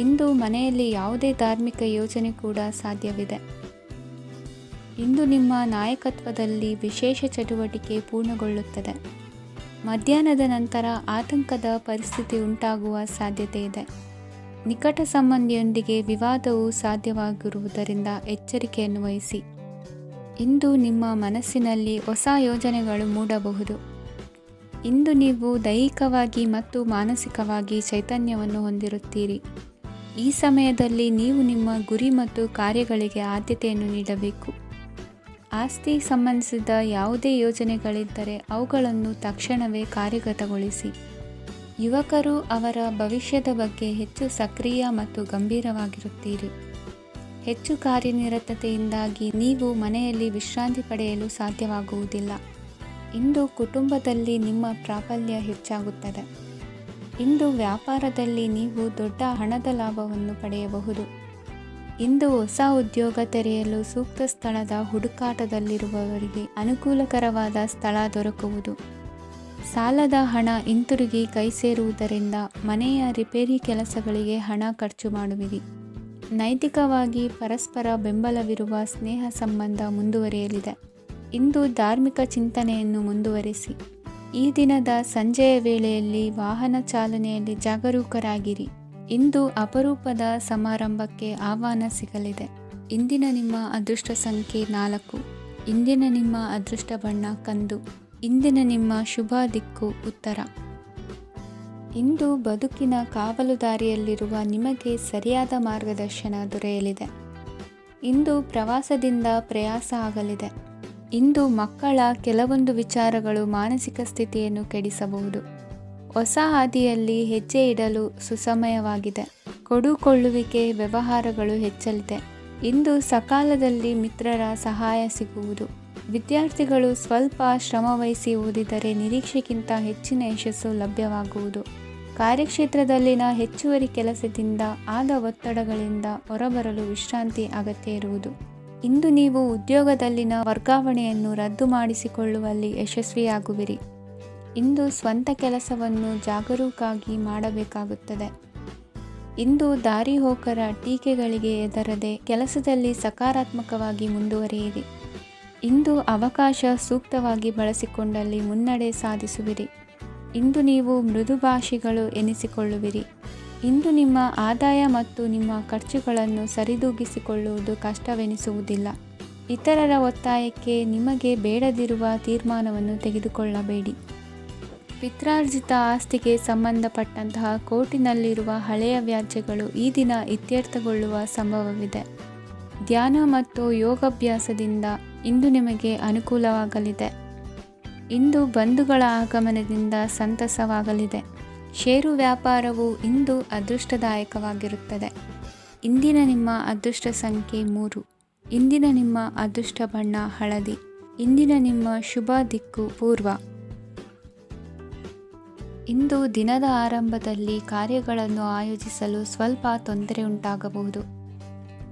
ಇಂದು ಮನೆಯಲ್ಲಿ ಯಾವುದೇ ಧಾರ್ಮಿಕ ಯೋಜನೆ ಕೂಡ ಸಾಧ್ಯವಿದೆ. ಇಂದು ನಿಮ್ಮ ನಾಯಕತ್ವದಲ್ಲಿ ವಿಶೇಷ ಚಟುವಟಿಕೆ ಪೂರ್ಣಗೊಳ್ಳುತ್ತದೆ. ಮಧ್ಯಾಹ್ನದ ನಂತರ ಆತಂಕದ ಪರಿಸ್ಥಿತಿ ಉಂಟಾಗುವ ಸಾಧ್ಯತೆ ಇದೆ. ನಿಕಟ ಸಂಬಂಧಿಯೊಂದಿಗೆ ವಿವಾದವು ಸಾಧ್ಯವಾಗಿರುವುದರಿಂದ ಎಚ್ಚರಿಕೆಯನ್ನು ವಹಿಸಿ. ಇಂದು ನಿಮ್ಮ ಮನಸ್ಸಿನಲ್ಲಿ ಹೊಸ ಯೋಜನೆಗಳು ಮೂಡಬಹುದು. ಇಂದು ನೀವು ದೈಹಿಕವಾಗಿ ಮತ್ತು ಮಾನಸಿಕವಾಗಿ ಚೈತನ್ಯವನ್ನು ಹೊಂದಿರುತ್ತೀರಿ. ಈ ಸಮಯದಲ್ಲಿ ನೀವು ನಿಮ್ಮ ಗುರಿ ಮತ್ತು ಕಾರ್ಯಗಳಿಗೆ ಆದ್ಯತೆಯನ್ನು ನೀಡಬೇಕು. ಆಸ್ತಿ ಸಂಬಂಧಿಸಿದ ಯಾವುದೇ ಯೋಜನೆಗಳಿದ್ದರೆ ಅವುಗಳನ್ನು ತಕ್ಷಣವೇ ಕಾರ್ಯಗತಗೊಳಿಸಿ. ಯುವಕರು ಅವರ ಭವಿಷ್ಯದ ಬಗ್ಗೆ ಹೆಚ್ಚು ಸಕ್ರಿಯ ಮತ್ತು ಗಂಭೀರವಾಗಿರುತ್ತೀರಿ. ಹೆಚ್ಚು ಕಾರ್ಯನಿರತತೆಯಿಂದಾಗಿ ನೀವು ಮನೆಯಲ್ಲಿ ವಿಶ್ರಾಂತಿ ಪಡೆಯಲು ಸಾಧ್ಯವಾಗುವುದಿಲ್ಲ. ಇಂದು ಕುಟುಂಬದಲ್ಲಿ ನಿಮ್ಮ ಪ್ರಾಬಲ್ಯ ಹೆಚ್ಚಾಗುತ್ತದೆ. ಇಂದು ವ್ಯಾಪಾರದಲ್ಲಿ ನೀವು ದೊಡ್ಡ ಹಣದ ಲಾಭವನ್ನು ಪಡೆಯಬಹುದು. ಇಂದು ಹೊಸ ಉದ್ಯೋಗ ತೆರೆಯಲು ಸೂಕ್ತ ಸ್ಥಳದ ಹುಡುಕಾಟದಲ್ಲಿರುವವರಿಗೆ ಅನುಕೂಲಕರವಾದ ಸ್ಥಳ ದೊರಕುವುದು. ಸಾಲದ ಹಣ ಹಿಂತಿರುಗಿ ಕೈ ಸೇರುವುದರಿಂದ ಮನೆಯ ರಿಪೇರಿ ಕೆಲಸಗಳಿಗೆ ಹಣ ಖರ್ಚು ಮಾಡುವಿರಿ. ನೈತಿಕವಾಗಿ ಪರಸ್ಪರ ಬೆಂಬಲವಿರುವ ಸ್ನೇಹ ಸಂಬಂಧ ಮುಂದುವರಿಯಲಿದೆ. ಇಂದು ಧಾರ್ಮಿಕ ಚಿಂತನೆಯನ್ನು ಮುಂದುವರಿಸಿ. ಈ ದಿನದ ಸಂಜೆಯ ವೇಳೆಯಲ್ಲಿ ವಾಹನ ಚಾಲನೆಯಲ್ಲಿ ಜಾಗರೂಕರಾಗಿರಿ. ಇಂದು ಅಪರೂಪದ ಸಮಾರಂಭಕ್ಕೆ ಆಹ್ವಾನ ಸಿಗಲಿದೆ. ಇಂದಿನ ನಿಮ್ಮ ಅದೃಷ್ಟ ಸಂಖ್ಯೆ 4. ಇಂದಿನ ನಿಮ್ಮ ಅದೃಷ್ಟ ಬಣ್ಣ ಕಂದು. ಇಂದಿನ ನಿಮ್ಮ ಶುಭ ದಿಕ್ಕು ಉತ್ತರ. ಇಂದು ಬದುಕಿನ ಕಾವಲುದಾರಿಯಲ್ಲಿರುವ ನಿಮಗೆ ಸರಿಯಾದ ಮಾರ್ಗದರ್ಶನ ದೊರೆಯಲಿದೆ. ಇಂದು ಪ್ರವಾಸದಿಂದ ಪ್ರಯಾಸ ಆಗಲಿದೆ. ಇಂದು ಮಕ್ಕಳ ಕೆಲವೊಂದು ವಿಚಾರಗಳು ಮಾನಸಿಕ ಸ್ಥಿತಿಯನ್ನು ಕೆಡಿಸಬಹುದು. ಹೊಸ ಹಾದಿಯಲ್ಲಿ ಹೆಜ್ಜೆ ಇಡಲು ಸುಸಮಯವಾಗಿದೆ. ಕೊಡುಕೊಳ್ಳುವಿಕೆ ವ್ಯವಹಾರಗಳು ಹೆಚ್ಚಲಿದೆ. ಇಂದು ಸಕಾಲದಲ್ಲಿ ಮಿತ್ರರ ಸಹಾಯ ಸಿಗುವುದು. ವಿದ್ಯಾರ್ಥಿಗಳು ಸ್ವಲ್ಪ ಶ್ರಮವಹಿಸಿ ಓದಿದರೆ ನಿರೀಕ್ಷೆಗಿಂತ ಹೆಚ್ಚಿನ ಯಶಸ್ಸು ಲಭ್ಯವಾಗುವುದು. ಕಾರ್ಯಕ್ಷೇತ್ರದಲ್ಲಿನ ಹೆಚ್ಚುವರಿ ಕೆಲಸದಿಂದ ಆದ ಒತ್ತಡಗಳಿಂದ ಹೊರಬರಲು ವಿಶ್ರಾಂತಿ ಅಗತ್ಯ ಇರುವುದು. ಇಂದು ನೀವು ಉದ್ಯೋಗದಲ್ಲಿನ ವರ್ಗಾವಣೆಯನ್ನು ರದ್ದು ಮಾಡಿಸಿಕೊಳ್ಳುವಲ್ಲಿ ಯಶಸ್ವಿಯಾಗುವಿರಿ. ಇಂದು ಸ್ವಂತ ಕೆಲಸವನ್ನು ಜಾಗರೂಕರಾಗಿ ಮಾಡಬೇಕಾಗುತ್ತದೆ. ಇಂದು ದಾರಿಹೋಕರ ಟೀಕೆಗಳಿಗೆ ಹೆದರದೆ ಕೆಲಸದಲ್ಲಿ ಸಕಾರಾತ್ಮಕವಾಗಿ ಮುಂದುವರಿಯಿರಿ. ಇಂದು ಅವಕಾಶ ಸೂಕ್ತವಾಗಿ ಬಳಸಿಕೊಂಡಲ್ಲಿ ಮುನ್ನಡೆ ಸಾಧಿಸುವಿರಿ. ಇಂದು ನೀವು ಮೃದುಭಾಷಿಗಳು ಎನಿಸಿಕೊಳ್ಳುವಿರಿ. ಇಂದು ನಿಮ್ಮ ಆದಾಯ ಮತ್ತು ನಿಮ್ಮ ಖರ್ಚುಗಳನ್ನು ಸರಿದೂಗಿಸಿಕೊಳ್ಳುವುದು ಕಷ್ಟವೆನಿಸುವುದಿಲ್ಲ. ಇತರರ ಒತ್ತಾಯಕ್ಕೆ ನಿಮಗೆ ಬೇಡದಿರುವ ತೀರ್ಮಾನವನ್ನು ತೆಗೆದುಕೊಳ್ಳಬೇಡಿ. ಪಿತ್ರಾರ್ಜಿತ ಆಸ್ತಿಗೆ ಸಂಬಂಧಪಟ್ಟಂತಹ ಕೋರ್ಟಿನಲ್ಲಿರುವ ಹಳೆಯ ವ್ಯಾಜ್ಯಗಳು ಈ ದಿನ ಇತ್ಯರ್ಥಗೊಳ್ಳುವ ಸಂಭವವಿದೆ. ಧ್ಯಾನ ಮತ್ತು ಯೋಗಾಭ್ಯಾಸದಿಂದ ಇಂದು ನಿಮಗೆ ಅನುಕೂಲವಾಗಲಿದೆ. ಇಂದು ಬಂಧುಗಳ ಆಗಮನದಿಂದ ಸಂತಸವಾಗಲಿದೆ. ಷೇರು ವ್ಯಾಪಾರವು ಇಂದು ಅದೃಷ್ಟದಾಯಕವಾಗಿರುತ್ತದೆ. ಇಂದಿನ ನಿಮ್ಮ ಅದೃಷ್ಟ ಸಂಖ್ಯೆ 3. ಇಂದಿನ ನಿಮ್ಮ ಅದೃಷ್ಟ ಬಣ್ಣ ಹಳದಿ. ಇಂದಿನ ನಿಮ್ಮ ಶುಭ ದಿಕ್ಕು ಪೂರ್ವ. ಇಂದು ದಿನದ ಆರಂಭದಲ್ಲಿ ಕಾರ್ಯಗಳನ್ನು ಆಯೋಜಿಸಲು ಸ್ವಲ್ಪ ತೊಂದರೆ ಉಂಟಾಗಬಹುದು.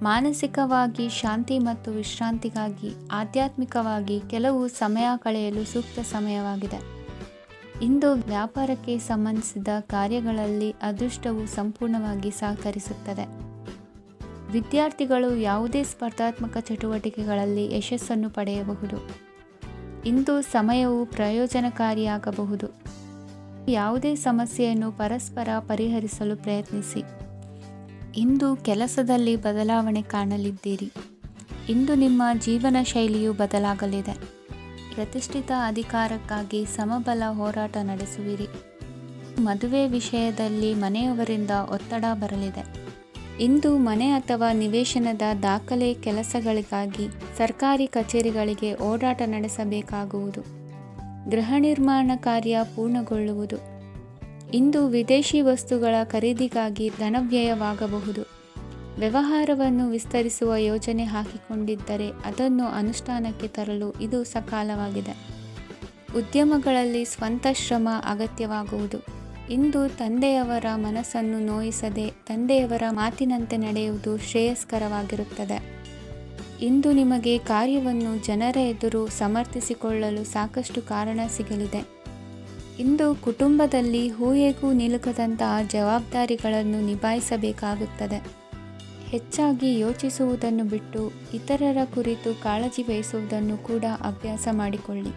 ಮಾನಸಿಕವಾಗಿ ಶಾಂತಿ ಮತ್ತು ವಿಶ್ರಾಂತಿಗಾಗಿ ಆಧ್ಯಾತ್ಮಿಕವಾಗಿ ಕೆಲವು ಸಮಯ ಕಳೆಯಲು ಸೂಕ್ತ ಸಮಯವಾಗಿದೆ. ಇಂದು ವ್ಯಾಪಾರಕ್ಕೆ ಸಂಬಂಧಿಸಿದ ಕಾರ್ಯಗಳಲ್ಲಿ ಅದೃಷ್ಟವು ಸಂಪೂರ್ಣವಾಗಿ ಸಹಕರಿಸುತ್ತದೆ. ವಿದ್ಯಾರ್ಥಿಗಳು ಯಾವುದೇ ಸ್ಪರ್ಧಾತ್ಮಕ ಚಟುವಟಿಕೆಗಳಲ್ಲಿ ಯಶಸ್ಸನ್ನು ಪಡೆಯಬಹುದು. ಇಂದು ಸಮಯವು ಪ್ರಯೋಜನಕಾರಿಯಾಗಬಹುದು. ಯಾವುದೇ ಸಮಸ್ಯೆಯನ್ನು ಪರಸ್ಪರ ಪರಿಹರಿಸಲು ಪ್ರಯತ್ನಿಸಿ. ಇಂದು ಕೆಲಸದಲ್ಲಿ ಬದಲಾವಣೆ ಕಾಣಲಿದ್ದೀರಿ. ಇಂದು ನಿಮ್ಮ ಜೀವನ ಶೈಲಿಯು ಬದಲಾಗಲಿದೆ. ಪ್ರತಿಷ್ಠಿತ ಅಧಿಕಾರಕ್ಕಾಗಿ ಸಮಬಲ ಹೋರಾಟ ನಡೆಸುವಿರಿ. ಮದುವೆ ವಿಷಯದಲ್ಲಿ ಮನೆಯವರಿಂದ ಒತ್ತಡ ಬರಲಿದೆ. ಇಂದು ಮನೆ ಅಥವಾ ನಿವೇಶನದ ದಾಖಲೆ ಕೆಲಸಗಳಿಗಾಗಿ ಸರ್ಕಾರಿ ಕಚೇರಿಗಳಿಗೆ ಓಡಾಟ ನಡೆಸಬೇಕಾಗುವುದು. ಗೃಹ ನಿರ್ಮಾಣ ಕಾರ್ಯ ಪೂರ್ಣಗೊಳ್ಳುವುದು. ಇಂದು ವಿದೇಶಿ ವಸ್ತುಗಳ ಖರೀದಿಗಾಗಿ ಧನವ್ಯಯವಾಗಬಹುದು. ವ್ಯವಹಾರವನ್ನು ವಿಸ್ತರಿಸುವ ಯೋಜನೆ ಹಾಕಿಕೊಂಡಿದ್ದರೆ ಅದನ್ನು ಅನುಷ್ಠಾನಕ್ಕೆ ತರಲು ಇದು ಸಕಾಲವಾಗಿದೆ. ಉದ್ಯಮಗಳಲ್ಲಿ ಸ್ವಂತ ಶ್ರಮ ಅಗತ್ಯವಾಗುವುದು. ಇಂದು ತಂದೆಯವರ ಮನಸ್ಸನ್ನು ನೋಯಿಸದೆ ತಂದೆಯವರ ಮಾತಿನಂತೆ ನಡೆಯುವುದು ಶ್ರೇಯಸ್ಕರವಾಗಿರುತ್ತದೆ. ಇಂದು ನಿಮಗೆ ಕಾರ್ಯವನ್ನು ಜನರ ಎದುರು ಸಮರ್ಥಿಸಿಕೊಳ್ಳಲು ಸಾಕಷ್ಟು ಕಾರಣ ಸಿಗಲಿದೆ. ಇಂದು ಕುಟುಂಬದಲ್ಲಿ ಹೂಯೆಗೂ ನಿಲುಕದಂತಹ ಜವಾಬ್ದಾರಿಗಳನ್ನು ನಿಭಾಯಿಸಬೇಕಾಗುತ್ತದೆ. ಹೆಚ್ಚಾಗಿ ಯೋಚಿಸುವುದನ್ನು ಬಿಟ್ಟು ಇತರರ ಕುರಿತು ಕಾಳಜಿ ವಹಿಸುವುದನ್ನು ಕೂಡ ಅಭ್ಯಾಸ ಮಾಡಿಕೊಳ್ಳಿ.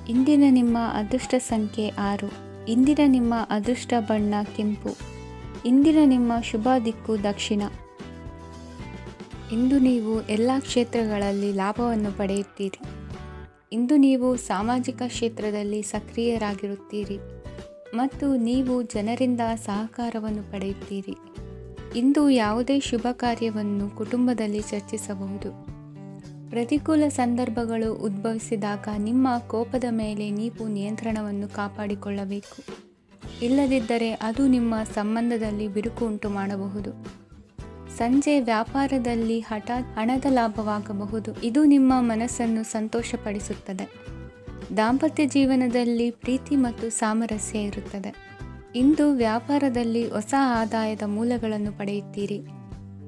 ಇಂದಿನ ನಿಮ್ಮ ಅದೃಷ್ಟ ಸಂಖ್ಯೆ 6. ಇಂದಿನ ನಿಮ್ಮ ಅದೃಷ್ಟ ಬಣ್ಣ ಕೆಂಪು. ಇಂದಿನ ನಿಮ್ಮ ಶುಭ ದಿಕ್ಕು ದಕ್ಷಿಣ. ಇಂದು ನೀವು ಎಲ್ಲ ಕ್ಷೇತ್ರಗಳಲ್ಲಿ ಲಾಭವನ್ನು ಪಡೆಯುತ್ತೀರಿ. ಇಂದು ನೀವು ಸಾಮಾಜಿಕ ಕ್ಷೇತ್ರದಲ್ಲಿ ಸಕ್ರಿಯರಾಗಿರುತ್ತೀರಿ ಮತ್ತು ನೀವು ಜನರಿಂದ ಸಹಕಾರವನ್ನು ಪಡೆಯುತ್ತೀರಿ. ಇಂದು ಯಾವುದೇ ಶುಭ ಕಾರ್ಯವನ್ನು ಕುಟುಂಬದಲ್ಲಿ ಚರ್ಚಿಸಬಹುದು. ಪ್ರತಿಕೂಲ ಸಂದರ್ಭಗಳು ಉದ್ಭವಿಸಿದಾಗ ನಿಮ್ಮ ಕೋಪದ ಮೇಲೆ ನೀವು ನಿಯಂತ್ರಣವನ್ನು ಕಾಪಾಡಿಕೊಳ್ಳಬೇಕು. ಇಲ್ಲದಿದ್ದರೆ ಅದು ನಿಮ್ಮ ಸಂಬಂಧದಲ್ಲಿ ಬಿರುಕು ಉಂಟು ಮಾಡಬಹುದು. ಸಂಜೆ ವ್ಯಾಪಾರದಲ್ಲಿ ಹಠಾತ್ ಹಣದ ಲಾಭವಾಗಬಹುದು. ಇದು ನಿಮ್ಮ ಮನಸ್ಸನ್ನು ಸಂತೋಷಪಡಿಸುತ್ತದೆ. ದಾಂಪತ್ಯ ಜೀವನದಲ್ಲಿ ಪ್ರೀತಿ ಮತ್ತು ಸಾಮರಸ್ಯ ಇರುತ್ತದೆ. ಇಂದು ವ್ಯಾಪಾರದಲ್ಲಿ ಹೊಸ ಆದಾಯದ ಮೂಲಗಳನ್ನು ಪಡೆಯುತ್ತೀರಿ.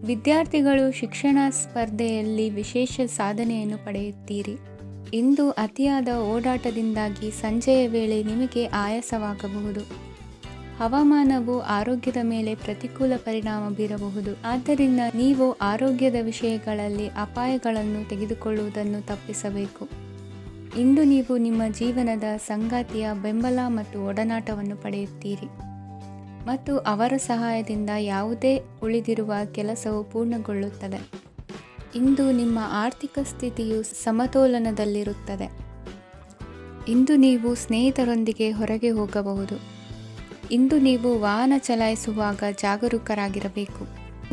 ವಿದ್ಯಾರ್ಥಿಗಳು ಶಿಕ್ಷಣ ಸ್ಪರ್ಧೆಯಲ್ಲಿ ವಿಶೇಷ ಸಾಧನೆಯನ್ನು ಪಡೆಯುತ್ತೀರಿ. ಇಂದು ಅತಿಯಾದ ಓಡಾಟದಿಂದಾಗಿ ಸಂಜೆಯ ವೇಳೆ ನಿಮಗೆ ಆಯಾಸವಾಗಬಹುದು. ಹವಾಮಾನವು ಆರೋಗ್ಯದ ಮೇಲೆ ಪ್ರತಿಕೂಲ ಪರಿಣಾಮ ಬೀರಬಹುದು. ಆದ್ದರಿಂದ ನೀವು ಆರೋಗ್ಯದ ವಿಷಯಗಳಲ್ಲಿ ಅಪಾಯಗಳನ್ನು ತೆಗೆದುಕೊಳ್ಳುವುದನ್ನು ತಪ್ಪಿಸಬೇಕು. ಇಂದು ನೀವು ನಿಮ್ಮ ಜೀವನದ ಸಂಗಾತಿಯ ಬೆಂಬಲ ಮತ್ತು ಒಡನಾಟವನ್ನು ಪಡೆಯುತ್ತೀರಿ ಮತ್ತು ಅವರ ಸಹಾಯದಿಂದ ಯಾವುದೇ ಉಳಿದಿರುವ ಕೆಲಸವು ಪೂರ್ಣಗೊಳ್ಳುತ್ತದೆ. ಇಂದು ನಿಮ್ಮ ಆರ್ಥಿಕ ಸ್ಥಿತಿಯು ಸಮತೋಲನದಲ್ಲಿರುತ್ತದೆ. ಇಂದು ನೀವು ಸ್ನೇಹಿತರೊಂದಿಗೆ ಹೊರಗೆ ಹೋಗಬಹುದು. ಇಂದು ನೀವು ವಾಹನ ಚಲಾಯಿಸುವಾಗ ಜಾಗರೂಕರಾಗಿರಬೇಕು.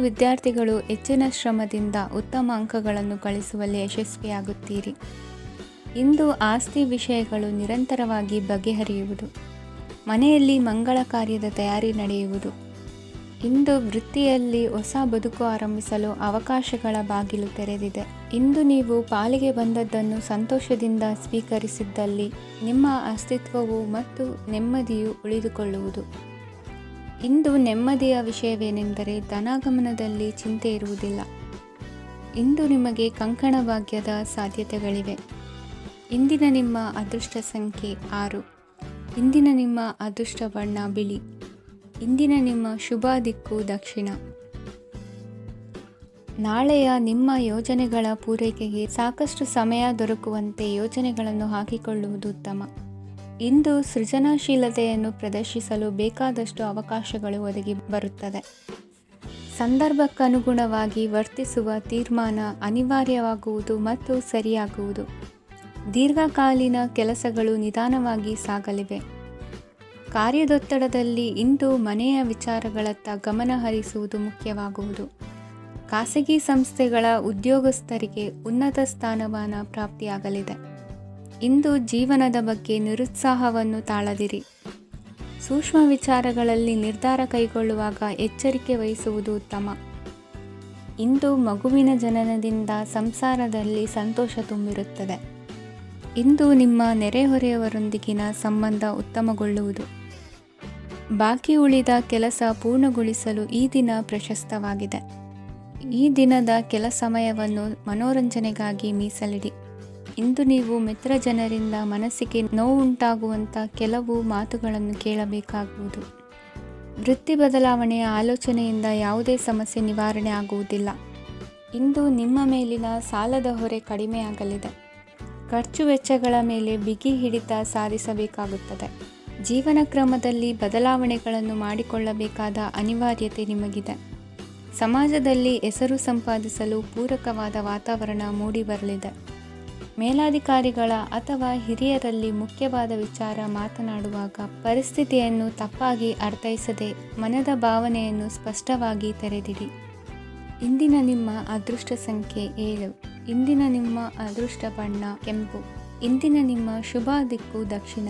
ವಿದ್ಯಾರ್ಥಿಗಳು ಹೆಚ್ಚಿನ ಶ್ರಮದಿಂದ ಉತ್ತಮ ಅಂಕಗಳನ್ನು ಗಳಿಸುವಲ್ಲಿ ಯಶಸ್ವಿಯಾಗುತ್ತೀರಿ. ಇಂದು ಆಸ್ತಿ ವಿಷಯಗಳು ನಿರಂತರವಾಗಿ ಬಗೆಹರಿಯುವುದು. ಮನೆಯಲ್ಲಿ ಮಂಗಳ ಕಾರ್ಯದ ತಯಾರಿ ನಡೆಯುವುದು. ಇಂದು ವೃತ್ತಿಯಲ್ಲಿ ಹೊಸ ಬದುಕು ಆರಂಭಿಸಲು ಅವಕಾಶಗಳ ಬಾಗಿಲು ತೆರೆದಿದೆ. ಇಂದು ನೀವು ಪಾಲಿಗೆ ಬಂದದ್ದನ್ನು ಸಂತೋಷದಿಂದ ಸ್ವೀಕರಿಸಿದ್ದಲ್ಲಿ ನಿಮ್ಮ ಅಸ್ತಿತ್ವವು ಮತ್ತು ನೆಮ್ಮದಿಯು ಉಳಿದುಕೊಳ್ಳುವುದು. ಇಂದು ನೆಮ್ಮದಿಯ ವಿಷಯವೇನೆಂದರೆ ಧನಾಗಮನದಲ್ಲಿ ಚಿಂತೆ ಇರುವುದಿಲ್ಲ. ಇಂದು ನಿಮಗೆ ಕಂಕಣ ಭಾಗ್ಯದ ಸಾಧ್ಯತೆಗಳಿವೆ. ಇಂದಿನ ನಿಮ್ಮ ಅದೃಷ್ಟ ಸಂಖ್ಯೆ 6. ಇಂದಿನ ನಿಮ್ಮ ಅದೃಷ್ಟ ಬಣ್ಣ ಬಿಳಿ. ಇಂದಿನ ನಿಮ್ಮ ಶುಭ ದಿಕ್ಕು ದಕ್ಷಿಣ. ನಾಳೆಯ ನಿಮ್ಮ ಯೋಜನೆಗಳ ಪೂರೈಕೆಗೆ ಸಾಕಷ್ಟು ಸಮಯ ದೊರಕುವಂತೆ ಯೋಜನೆಗಳನ್ನು ಹಾಕಿಕೊಳ್ಳುವುದು ಉತ್ತಮ. ಇಂದು ಸೃಜನಶೀಲತೆಯನ್ನು ಪ್ರದರ್ಶಿಸಲು ಬೇಕಾದಷ್ಟು ಅವಕಾಶಗಳು ಒದಗಿ ಬರುತ್ತದೆ. ಸಂದರ್ಭಕ್ಕನುಗುಣವಾಗಿ ವರ್ತಿಸುವ ತೀರ್ಮಾನ ಅನಿವಾರ್ಯವಾಗುವುದು ಮತ್ತು ಸರಿಯಾಗುವುದು. ದೀರ್ಘಕಾಲೀನ ಕೆಲಸಗಳು ನಿಧಾನವಾಗಿ ಸಾಗಲಿವೆ. ಕಾರ್ಯದೊತ್ತಡದಲ್ಲಿ ಇಂದು ಮನೆಯ ವಿಚಾರಗಳತ್ತ ಗಮನ ಹರಿಸುವುದು ಮುಖ್ಯವಾಗುವುದು. ಖಾಸಗಿ ಸಂಸ್ಥೆಗಳ ಉದ್ಯೋಗಸ್ಥರಿಗೆ ಉನ್ನತ ಸ್ಥಾನಮಾನ ಪ್ರಾಪ್ತಿಯಾಗಲಿದೆ. ಇಂದು ಜೀವನದ ಬಗ್ಗೆ ನಿರುತ್ಸಾಹವನ್ನು ತಾಳದಿರಿ. ಸೂಕ್ಷ್ಮ ವಿಚಾರಗಳಲ್ಲಿ ನಿರ್ಧಾರ ಕೈಗೊಳ್ಳುವಾಗ ಎಚ್ಚರಿಕೆ ವಹಿಸುವುದು ಉತ್ತಮ. ಇಂದು ಮಗುವಿನ ಜನನದಿಂದ ಸಂಸಾರದಲ್ಲಿ ಸಂತೋಷ ತುಂಬಿರುತ್ತದೆ. ಇಂದು ನಿಮ್ಮ ನೆರೆಹೊರೆಯವರೊಂದಿಗಿನ ಸಂಬಂಧ ಉತ್ತಮಗೊಳ್ಳುವುದು. ಬಾಕಿ ಉಳಿದ ಕೆಲಸ ಪೂರ್ಣಗೊಳಿಸಲು ಈ ದಿನ ಪ್ರಶಸ್ತವಾಗಿದೆ. ಈ ದಿನದ ಕೆಲ ಸಮಯವನ್ನು ಮನೋರಂಜನೆಗಾಗಿ ಮೀಸಲಿಡಿ. ಇಂದು ನೀವು ಮಿತ್ರ ಜನರಿಂದ ಮನಸ್ಸಿಗೆ ನೋವುಂಟಾಗುವಂಥ ಕೆಲವು ಮಾತುಗಳನ್ನು ಕೇಳಬೇಕಾಗುವುದು. ವೃತ್ತಿ ಬದಲಾವಣೆಯ ಆಲೋಚನೆಯಿಂದ ಯಾವುದೇ ಸಮಸ್ಯೆ ನಿವಾರಣೆ ಆಗುವುದಿಲ್ಲ. ಇಂದು ನಿಮ್ಮ ಮೇಲಿನ ಸಾಲದ ಹೊರೆ ಕಡಿಮೆಯಾಗಲಿದೆ. ಖರ್ಚು ವೆಚ್ಚಗಳ ಮೇಲೆ ಬಿಗಿ ಹಿಡಿತ ಸಾಧಿಸಬೇಕಾಗುತ್ತದೆ. ಜೀವನ ಕ್ರಮದಲ್ಲಿ ಬದಲಾವಣೆಗಳನ್ನು ಮಾಡಿಕೊಳ್ಳಬೇಕಾದ ಅನಿವಾರ್ಯತೆ ನಿಮಗಿದೆ. ಸಮಾಜದಲ್ಲಿ ಹೆಸರು ಸಂಪಾದಿಸಲು ಪೂರಕವಾದ ವಾತಾವರಣ ಮೂಡಿಬರಲಿದೆ. ಮೇಲಾಧಿಕಾರಿಗಳ ಅಥವಾ ಹಿರಿಯರಲ್ಲಿ ಮುಖ್ಯವಾದ ವಿಚಾರ ಮಾತನಾಡುವಾಗ ಪರಿಸ್ಥಿತಿಯನ್ನು ತಪ್ಪಾಗಿ ಅರ್ಥೈಸದೆ ಮನದ ಭಾವನೆಯನ್ನು ಸ್ಪಷ್ಟವಾಗಿ ತೆರೆದಿಡಿ. ಇಂದಿನ ನಿಮ್ಮ ಅದೃಷ್ಟ ಸಂಖ್ಯೆ 7. ಇಂದಿನ ನಿಮ್ಮ ಅದೃಷ್ಟ ಬಣ್ಣ ಕೆಂಪು. ಇಂದಿನ ನಿಮ್ಮ ಶುಭ ದಿಕ್ಕು ದಕ್ಷಿಣ.